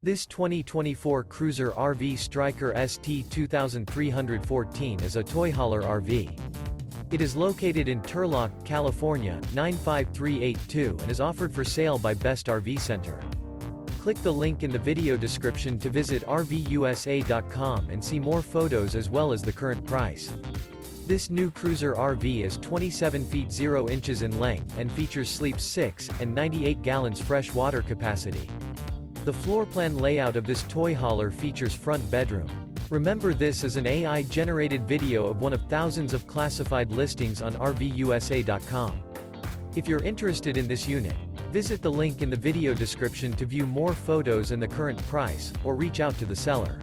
This 2024 Cruiser RV Stryker ST2314 is a toy hauler RV. It is located in Turlock, California, 95382 and is offered for sale by Best RV Center. Click the link in the video description to visit RVUSA.com and see more photos as well as the current price. This new Cruiser RV is 27 feet 0 inches in length and features sleeps 6 and 98 gallons fresh water capacity. The floor plan layout of this toy hauler features front bedroom. Remember, this is an AI-generated video of one of thousands of classified listings on RVUSA.com. If you're interested in this unit, visit the link in the video description to view more photos and the current price, or reach out to the seller.